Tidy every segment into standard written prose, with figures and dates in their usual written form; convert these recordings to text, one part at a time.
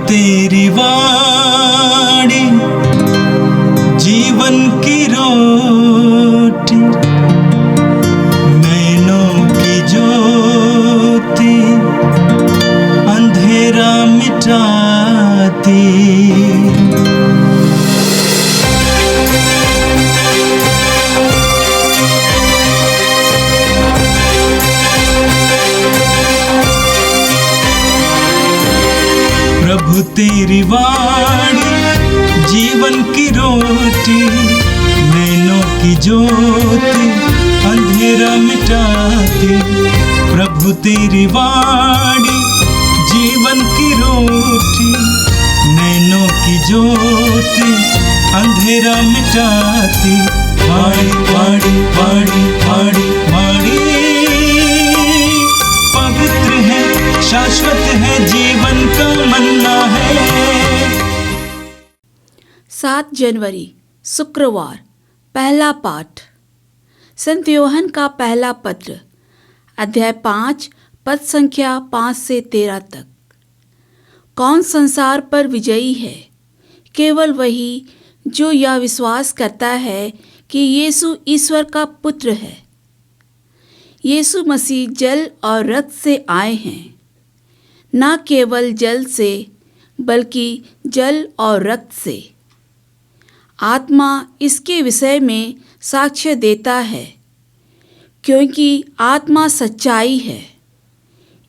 तेरी वाणी जीवन की रोटी, नैनों की ज्योति अंधेरा मिटाती। प्रभु तेरी वाणी जीवन की रोटी, नैनों की ज्योति अंधेरा मिटाती। प्रभु तेरी वाणी जीवन की रोटी, नैनों की ज्योति अंधेरा मिटाती। वाणी वाणी वाणी वाणी वाणी पवित्र है, शाश्वत है, जीवन का मन्ना है। 7 जनवरी शुक्रवार। पहला पाठ संत यूहन्ना का पहला पत्र, अध्याय 5 पद संख्या 5 से 13 तक। कौन संसार पर विजयी है? केवल वही जो यह विश्वास करता है कि यीशु ईश्वर का पुत्र है। यीशु मसीह जल और रक्त से आए हैं, न केवल जल से बल्कि जल और रक्त से। आत्मा इसके विषय में साक्ष्य देता है, क्योंकि आत्मा सच्चाई है।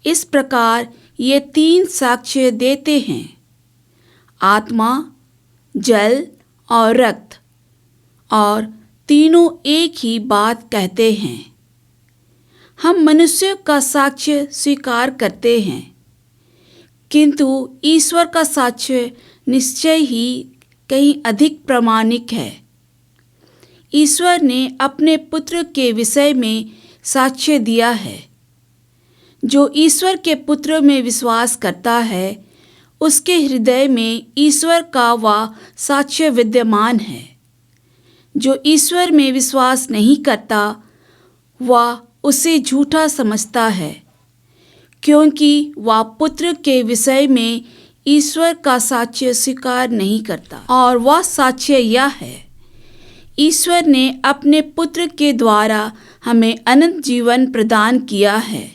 इस प्रकार ये 3 साक्ष्य देते हैं, आत्मा, जल और रक्त, और तीनों एक ही बात कहते हैं। हम मनुष्य का साक्ष्य स्वीकार करते हैं, किंतु ईश्वर का साक्ष्य निश्चय ही कहीं अधिक प्रामाणिक है। ईश्वर ने अपने पुत्र के विषय में साक्ष्य दिया है। जो ईश्वर के पुत्र में विश्वास करता है, उसके हृदय में ईश्वर का वह साक्ष्य विद्यमान है। जो ईश्वर में विश्वास नहीं करता, वह उसे झूठा समझता है, क्योंकि वह पुत्र के विषय में ईश्वर का साक्ष्य स्वीकार नहीं करता। और वह साक्ष्य यह है, ईश्वर ने अपने पुत्र के द्वारा हमें अनंत जीवन प्रदान किया है।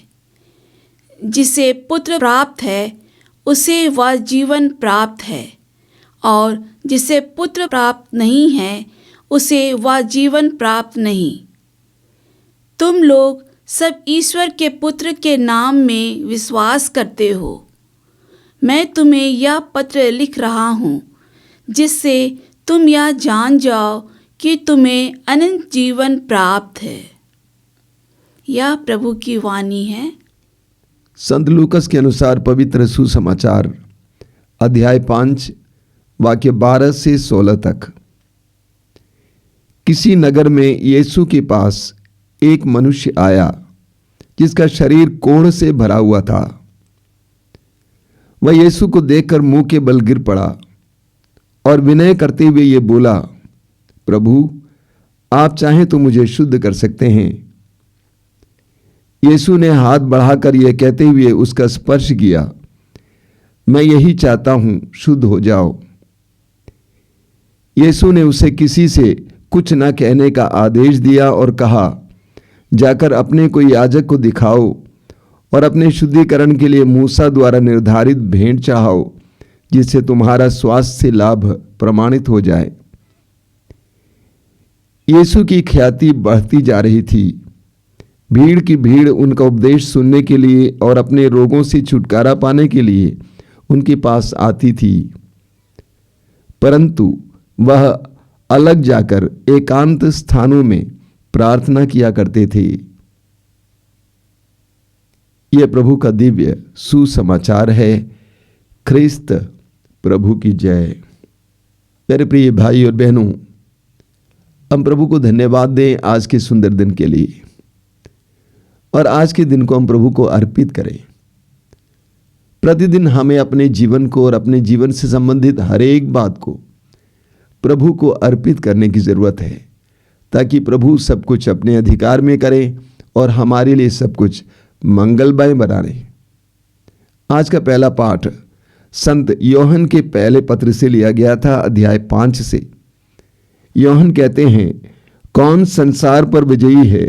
जिसे पुत्र प्राप्त है, उसे वह जीवन प्राप्त है, और जिसे पुत्र प्राप्त नहीं है, उसे वह जीवन प्राप्त नहीं। तुम लोग सब ईश्वर के पुत्र के नाम में विश्वास करते हो। मैं तुम्हें यह पत्र लिख रहा हूँ, जिससे तुम यह जान जाओ कि तुम्हें अनंत जीवन प्राप्त है। यह प्रभु की वाणी है। संत लूकस के अनुसार पवित्र सुसमाचार, अध्याय 5 वाक्य 12 से 16 तक। किसी नगर में यीशु के पास एक मनुष्य आया, जिसका शरीर कोढ़ से भरा हुआ था। वह यीशु को देखकर मुंह के बल गिर पड़ा और विनय करते हुए ये बोला, प्रभु, आप चाहें तो मुझे शुद्ध कर सकते हैं। यीशु ने हाथ बढ़ाकर यह कहते हुए उसका स्पर्श किया, मैं यही चाहता हूं, शुद्ध हो जाओ। यीशु ने उसे किसी से कुछ न कहने का आदेश दिया और कहा, जाकर अपने को याजक को दिखाओ और अपने शुद्धिकरण के लिए मूसा द्वारा निर्धारित भेंट चढ़ाओ, जिससे तुम्हारा स्वास्थ्य लाभ प्रमाणित हो जाए। यीशु की ख्याति बढ़ती जा रही थी। भीड़ की भीड़ उनका उपदेश सुनने के लिए और अपने रोगों से छुटकारा पाने के लिए उनके पास आती थी, परंतु वह अलग जाकर एकांत स्थानों में प्रार्थना किया करते थे। यह प्रभु का दिव्य सुसमाचार है। ख्रिस्त प्रभु की जय। मेरे प्रिय भाई और बहनों, हम प्रभु को धन्यवाद दें आज के सुंदर दिन के लिए, और आज के दिन को हम प्रभु को अर्पित करें। प्रतिदिन हमें अपने जीवन को और अपने जीवन से संबंधित हर एक बात को प्रभु को अर्पित करने की जरूरत है, ताकि प्रभु सब कुछ अपने अधिकार में करें और हमारे लिए सब कुछ मंगलमय बना रहे। आज का पहला पाठ संत योहन के पहले पत्र से लिया गया था, अध्याय 5 से। योहन कहते हैं, कौन संसार पर विजयी है?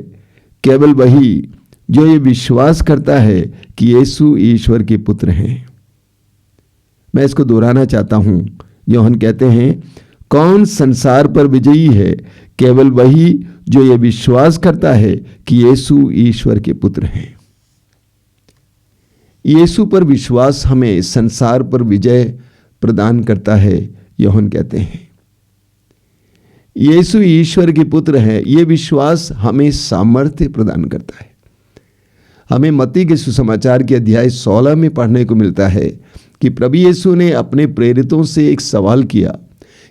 केवल वही जो ये विश्वास करता है कि यीशु ईश्वर के पुत्र हैं। मैं इसको दोहराना चाहता हूं। योहन कहते हैं, कौन संसार पर विजयी है? केवल वही जो ये विश्वास करता है कि यीशु ईश्वर के पुत्र हैं। यीशु पर विश्वास हमें संसार पर विजय प्रदान करता है। योहन कहते हैं, यीशु ईश्वर के पुत्र है, ये विश्वास हमें सामर्थ्य प्रदान करता है। हमें मत्ती के सुसमाचार के अध्याय 16 में पढ़ने को मिलता है कि प्रभु यीशु ने अपने प्रेरितों से एक सवाल किया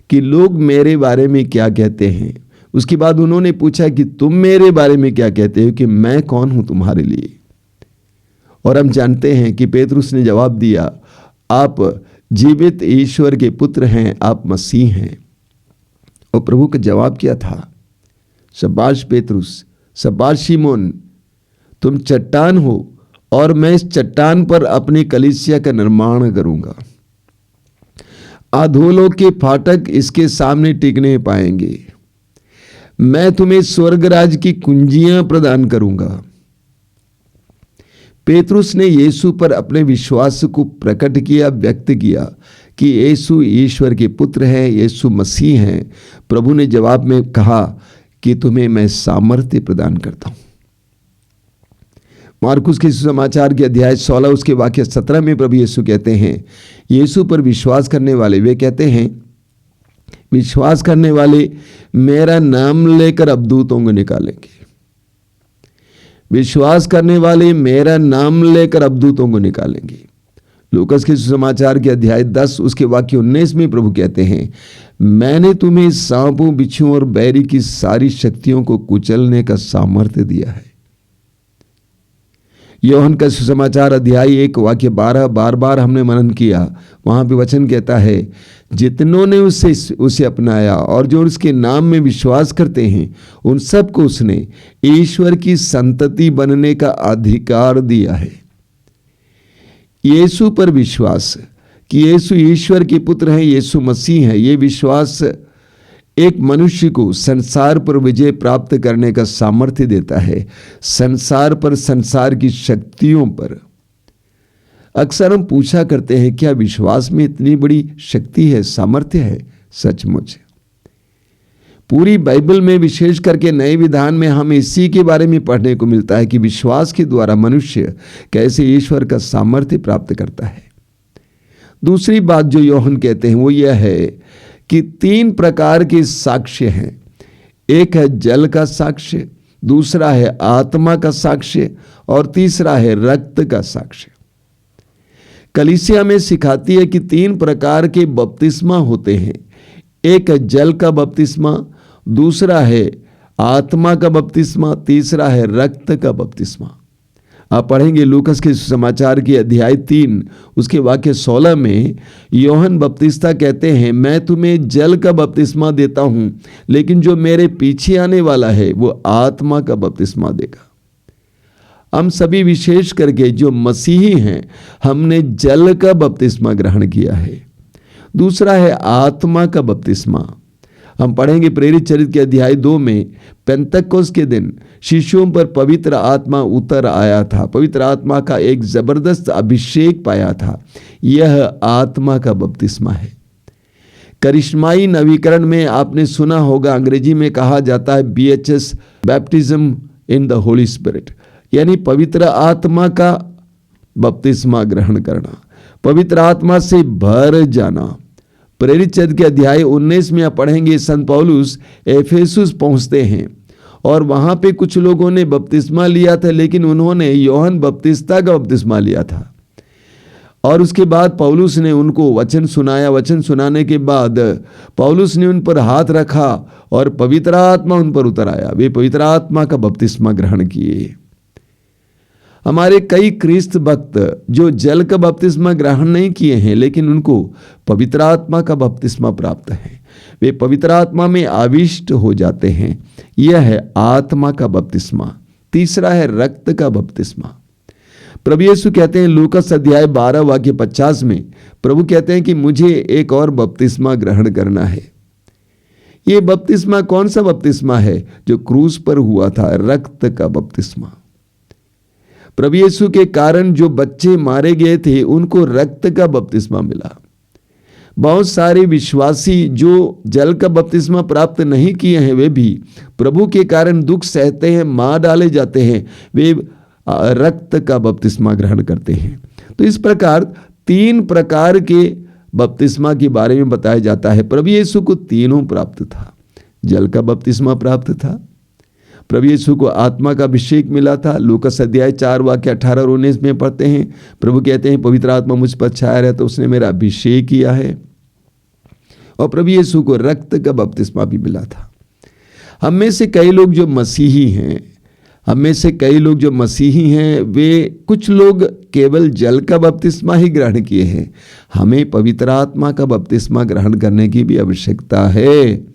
कि लोग मेरे बारे में क्या कहते हैं। उसके बाद उन्होंने पूछा कि तुम मेरे बारे में क्या कहते हो, कि मैं कौन हूं तुम्हारे लिए। और हम जानते हैं कि पेतरुस ने जवाब दिया, आप जीवित ईश्वर के पुत्र हैं, आप मसीह हैं। और प्रभु का जवाब क्या था? शाबाश पेतरुस, शाबाश शिमोन, तुम चट्टान हो और मैं इस चट्टान पर अपनी कलीसिया का निर्माण करूंगा। अधोलोक के फाटक इसके सामने टिक नहीं पाएंगे। मैं तुम्हें स्वर्गराज की कुंजियां प्रदान करूंगा। पेतरुस ने यीशु पर अपने विश्वास को प्रकट किया, व्यक्त किया कि यीशु ईश्वर के पुत्र हैं, यीशु मसीह हैं। प्रभु ने जवाब में कहा कि तुम्हें मैं सामर्थ्य प्रदान करता हूं। मार्कुस के सुसमाचार के अध्याय 16 उसके वाक्य 17 में प्रभु यीशु कहते हैं, यीशु पर विश्वास करने वाले वे कहते हैं, विश्वास करने वाले मेरा नाम लेकर अबदूतों को निकालेंगे। विश्वास करने वाले मेरा नाम लेकर अबदूतों को निकालेंगे। लूकास के सुसमाचार के अध्याय 10 उसके वाक्य 19 में प्रभु कहते हैं, मैंने तुम्हें सांपों, बिच्छुओं और बैरी की सारी शक्तियों को कुचलने का सामर्थ्य दिया है। योहन का सुसमाचार अध्याय 1 वाक्य 12 बार बार हमने मनन किया। वहां पे वचन कहता है, जितनों ने उसे अपनाया और जो उसके नाम में विश्वास करते हैं उन सबको उसने ईश्वर की संतति बनने का अधिकार दिया है। यीशु पर विश्वास कि यीशु ईश्वर के पुत्र हैं, यीशु मसीह है, ये विश्वास एक मनुष्य को संसार पर विजय प्राप्त करने का सामर्थ्य देता है। संसार पर, संसार की शक्तियों पर। अक्सर हम पूछा करते हैं, क्या विश्वास में इतनी बड़ी शक्ति है, सामर्थ्य है? सचमुच पूरी बाइबल में, विशेष करके नए विधान में, हमें इसी के बारे में पढ़ने को मिलता है कि विश्वास के द्वारा मनुष्य कैसे ईश्वर का सामर्थ्य प्राप्त करता है। दूसरी बात जो योहन कहते हैं वो यह है कि 3 प्रकार के साक्ष्य हैं। एक है जल का साक्ष्य, दूसरा है आत्मा का साक्ष्य और तीसरा है रक्त का साक्ष्य। कलीसिया में सिखाती है कि 3 प्रकार के बपतिस्मा होते हैं। एक है जल का बपतिस्मा, दूसरा है आत्मा का बपतिस्मा, तीसरा है रक्त का बपतिस्मा। आप पढ़ेंगे लूकास के समाचार की अध्याय 3 उसके वाक्य 16 में योहन बपतिस्ता कहते हैं, मैं तुम्हें जल का बपतिस्मा देता हूं, लेकिन जो मेरे पीछे आने वाला है वो आत्मा का बपतिस्मा देगा। हम सभी विशेष करके जो मसीही हैं, हमने जल का बपतिस्मा ग्रहण किया है। दूसरा है आत्मा का बपतिस्मा। हम पढ़ेंगे प्रेरित चरित्र के अध्याय 2 में, पेंतकोस्त के दिन शिष्यों पर पवित्र आत्मा उतर आया था। पवित्र आत्मा का एक जबरदस्त अभिषेक पाया था। यह आत्मा का बपतिस्मा है। करिश्माई नवीकरण में आपने सुना होगा, अंग्रेजी में कहा जाता है BHS, baptism in the Holi spirit, यानी पवित्र आत्मा का बपतिस्मा ग्रहण करना, पवित्र आत्मा से भर जाना। प्रेरित चरित्र के अध्याय 19 में आप पढ़ेंगे, संत पौलुस एफेसुस पहुंचते हैं और वहां पे कुछ लोगों ने बपतिस्मा लिया था, लेकिन उन्होंने योहन बपतिस्ता का बपतिस्मा लिया था। और उसके बाद पौलुस ने उनको वचन सुनाया। वचन सुनाने के बाद पौलुस ने उन पर हाथ रखा और पवित्र आत्मा उन पर उतर आया। वे पवित्र आत्मा का बपतिस्मा ग्रहण किए। हमारे कई ख्रिस्त भक्त जो जल का बपतिस्मा ग्रहण नहीं किए हैं, लेकिन उनको पवित्र आत्मा का बपतिस्मा प्राप्त है। वे पवित्र आत्मा में आविष्ट हो जाते हैं। यह है आत्मा का बपतिस्मा। तीसरा है रक्त का बपतिस्मा। प्रभु यीशु कहते हैं लूकास अध्याय 12 वाक्य 50 में, प्रभु कहते हैं कि मुझे एक और बपतिस्मा ग्रहण करना है। ये बपतिस्मा कौन सा बपतिस्मा है? जो क्रूस पर हुआ था, रक्त का बपतिस्मा। प्रभु यीशु के कारण जो बच्चे मारे गए थे उनको रक्त का बपतिस्मा मिला। बहुत सारे विश्वासी जो जल का बपतिस्मा प्राप्त नहीं किए हैं, वे भी प्रभु के कारण दुख सहते हैं, मार डाले जाते हैं, वे रक्त का बपतिस्मा ग्रहण करते हैं। तो इस प्रकार 3 प्रकार के बपतिस्मा के बारे में बताया जाता है। प्रभु यीशु को तीनों प्राप्त था। जल का बपतिस्मा प्राप्त था, प्रभु यीशु को आत्मा का अभिषेक मिला था। लूकास अध्याय 4 वाक्य 18 और 19 में पढ़ते हैं, प्रभु कहते हैं पवित्र आत्मा मुझ पर छाया रहा तो उसने मेरा अभिषेक किया है। और प्रभु यीशु को रक्त का बपतिस्मा भी मिला था। हम में से कई लोग जो मसीही हैं, वे कुछ लोग केवल जल का बपतिस्मा ही ग्रहण किए हैं। हमें पवित्र आत्मा का बपतिस्मा ग्रहण करने की भी आवश्यकता है।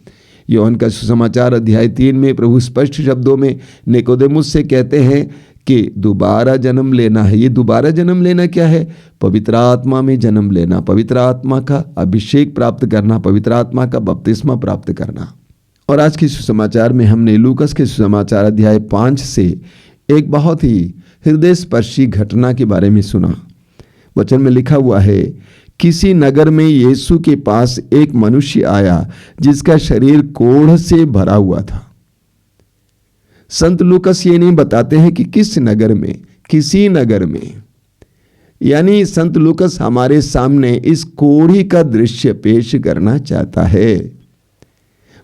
यूहन्ना का सुसमाचार अध्याय 3 में प्रभु स्पष्ट शब्दों में निकोदेमुस से कहते हैं कि दोबारा जन्म लेना है। ये दोबारा जन्म लेना क्या है? पवित्र आत्मा में जन्म लेना, पवित्र आत्मा का अभिषेक प्राप्त करना, पवित्र आत्मा का बपतिस्मा प्राप्त करना। और आज के सुसमाचार में हमने लूकास के सुसमाचार अध्याय 5 से एक बहुत ही हृदय स्पर्शी घटना के बारे में सुना। वचन में लिखा हुआ है, किसी नगर में यीशु के पास एक मनुष्य आया जिसका शरीर कोढ़ से भरा हुआ था। संत लूकास ये नहीं बताते हैं कि किस नगर में, किसी नगर में, यानी संत लूकास हमारे सामने इस कोढ़ी का दृश्य पेश करना चाहता है।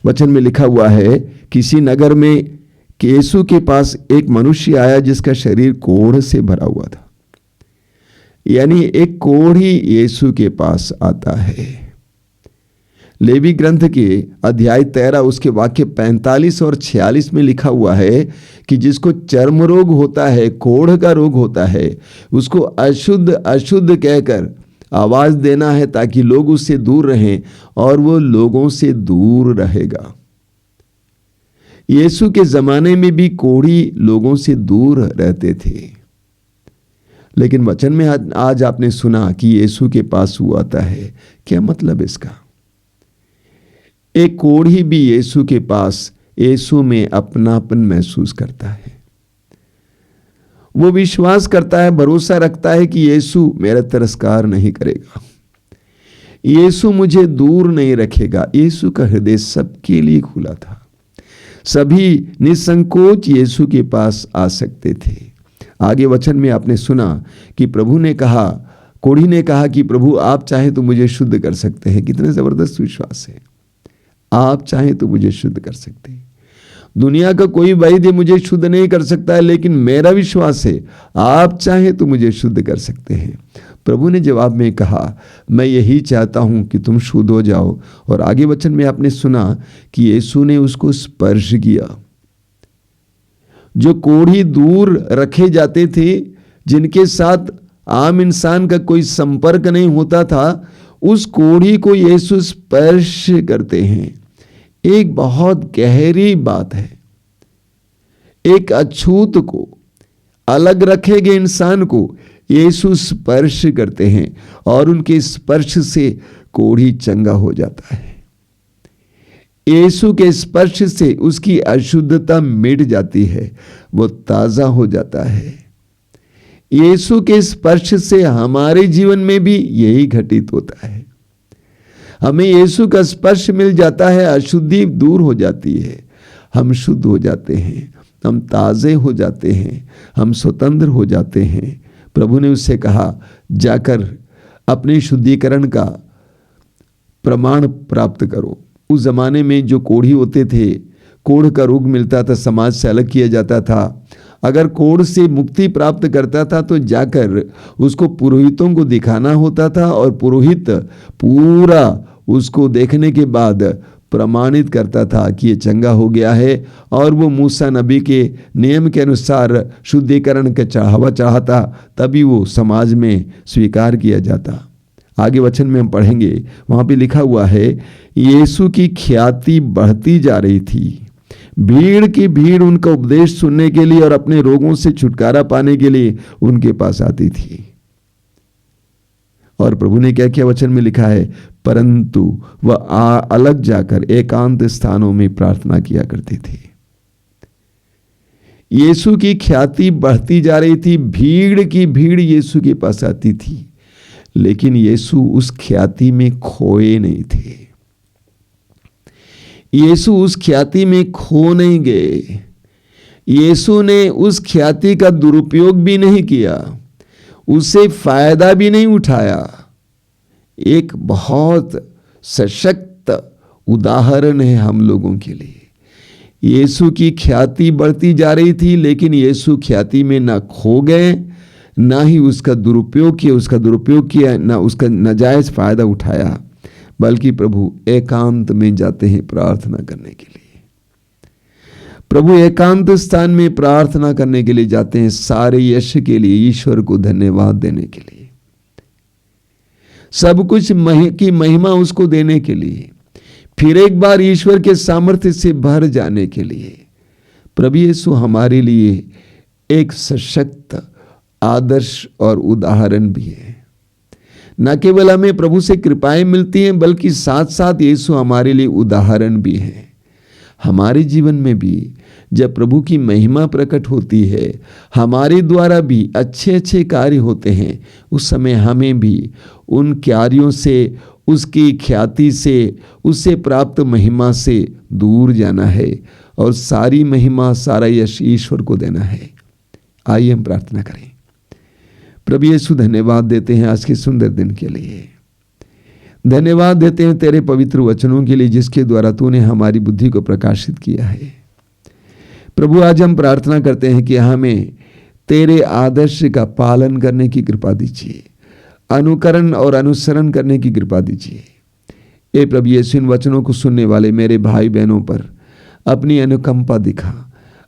वचन में लिखा हुआ है, किसी नगर में यीशु के पास एक मनुष्य आया जिसका शरीर कोढ़ से भरा हुआ था। यानी एक कोढ़ी यीशु के पास आता है। लेवी ग्रंथ के अध्याय 13 उसके वाक्य 45 और 46 में लिखा हुआ है कि जिसको चर्म रोग होता है, कोढ़ का रोग होता है, उसको अशुद्ध अशुद्ध कहकर आवाज देना है ताकि लोग उससे दूर रहें, और वो लोगों से दूर रहेगा। यीशु के जमाने में भी कोढ़ी लोगों से दूर रहते थे, लेकिन वचन में आज आपने सुना कि यीशु के पास वो आता है। क्या मतलब इसका? एक कोढ़ी भी यीशु के पास, यीशु में अपनापन महसूस करता है। वो विश्वास करता है, भरोसा रखता है कि यीशु मेरा तिरस्कार नहीं करेगा, यीशु मुझे दूर नहीं रखेगा। यीशु का हृदय सबके लिए खुला था। सभी निसंकोच यीशु के पास आ सकते थे। आगे वचन में आपने सुना कि प्रभु ने कहा, कोढ़ी ने कहा कि प्रभु आप चाहे तो मुझे शुद्ध कर सकते हैं। कितने जबरदस्त विश्वास है, आप चाहे तो मुझे शुद्ध कर सकते हैं। दुनिया का कोई वैद्य मुझे शुद्ध नहीं कर सकता है, लेकिन मेरा विश्वास है आप चाहे तो मुझे शुद्ध कर सकते हैं। प्रभु ने जवाब में कहा, मैं यही चाहता हूं कि तुम शुद्ध हो जाओ। और आगे वचन में आपने सुना कि यीशु ने उसको स्पर्श किया। जो कोढ़ी दूर रखे जाते थे, जिनके साथ आम इंसान का कोई संपर्क नहीं होता था, उस कोढ़ी को यीशु स्पर्श करते हैं। एक बहुत गहरी बात है। एक अछूत को, अलग रखे गए इंसान को यीशु स्पर्श करते हैं और उनके स्पर्श से कोढ़ी चंगा हो जाता है। यीशु के स्पर्श से उसकी अशुद्धता मिट जाती है, वो ताजा हो जाता है। यीशु के स्पर्श से हमारे जीवन में भी यही घटित होता है। हमें यीशु का स्पर्श मिल जाता है, अशुद्धि दूर हो जाती है, हम शुद्ध हो जाते हैं, हम ताजे हो जाते हैं, हम स्वतंत्र हो जाते हैं। प्रभु ने उससे कहा, जाकर अपने शुद्धिकरण का प्रमाण प्राप्त करो। उस जमाने में जो कोढ़ी होते थे, कोढ़ का रोग मिलता था, समाज से अलग किया जाता था। अगर कोढ़ से मुक्ति प्राप्त करता था तो जाकर उसको पुरोहितों को दिखाना होता था, और पुरोहित पूरा उसको देखने के बाद प्रमाणित करता था कि ये चंगा हो गया है, और वो मूसा नबी के नियम के अनुसार शुद्धिकरण का चढ़ावा चढ़ाता, तभी वो समाज में स्वीकार किया जाता। आगे वचन में हम पढ़ेंगे, वहाँ पे लिखा हुआ है, यीशु की ख्याति बढ़ती जा रही थी, भीड़ की भीड़ उनका उपदेश सुनने के लिए और अपने रोगों से छुटकारा पाने के लिए उनके पास आती थी। और प्रभु ने क्या किया, वचन में लिखा है, परंतु वह अलग जाकर एकांत स्थानों में प्रार्थना किया करते थे। यीशु की ख्याति बढ़ती जा रही थी, भीड़ की भीड़ यीशु के पास आती थी, लेकिन यीशु उस ख्याति में खोए नहीं थे। यीशु उस ख्याति में खो नहीं गए। यीशु ने उस ख्याति का दुरुपयोग भी नहीं किया, उससे फायदा भी नहीं उठाया। एक बहुत सशक्त उदाहरण है हम लोगों के लिए। यीशु की ख्याति बढ़ती जा रही थी, लेकिन यीशु ख्याति में ना खो गए, ना ही उसका दुरुपयोग किया, ना उसका नाजायज फायदा उठाया, बल्कि प्रभु एकांत में जाते हैं प्रार्थना करने के लिए। प्रभु एकांत स्थान में प्रार्थना करने के लिए जाते हैं, सारे यश के लिए, ईश्वर को धन्यवाद देने के लिए, सब कुछ की महिमा उसको देने के लिए, फिर एक बार ईश्वर के सामर्थ्य से भर जाने के लिए। प्रभु यीशु हमारे लिए एक सशक्त आदर्श और उदाहरण भी है। न केवल हमें प्रभु से कृपाएं मिलती हैं, बल्कि साथ साथ यीशु हमारे लिए उदाहरण भी है। हमारे जीवन में भी जब प्रभु की महिमा प्रकट होती है, हमारे द्वारा भी अच्छे अच्छे कार्य होते हैं, उस समय हमें भी उन कार्यों से, उसकी ख्याति से, उससे प्राप्त महिमा से दूर जाना है और सारी महिमा, सारा यश ईश्वर को देना है। आइए हम प्रार्थना करें। प्रभु यीशु, धन्यवाद देते हैं आज के सुंदर दिन के लिए। धन्यवाद देते हैं तेरे पवित्र वचनों के लिए, जिसके द्वारा तूने हमारी बुद्धि को प्रकाशित किया है। प्रभु, आज हम प्रार्थना करते हैं कि हमें तेरे आदर्श का पालन करने की कृपा दीजिए, अनुकरण और अनुसरण करने की कृपा दीजिए। ए प्रभु यीशु, इन वचनों को सुनने वाले मेरे भाई बहनों पर अपनी अनुकंपा दिखा।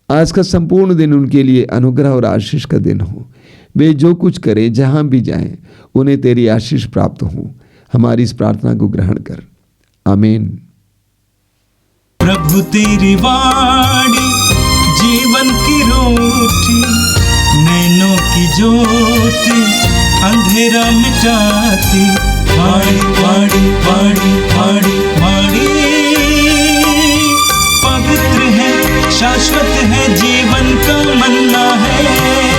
आज का संपूर्ण दिन उनके लिए अनुग्रह और आशीष का दिन हो। वे जो कुछ करें, जहां भी जाएं, उन्हें तेरी आशीष प्राप्त हो। हमारी इस प्रार्थना को ग्रहण कर, आमीन। प्रभु तेरी वाणी जीवन की रोटी, नैनों की ज्योति अंधेरा मिटाती। वाणी वाणी वाणी वाणी वाणी पवित्र है, शाश्वत है, जीवन का मन्ना है।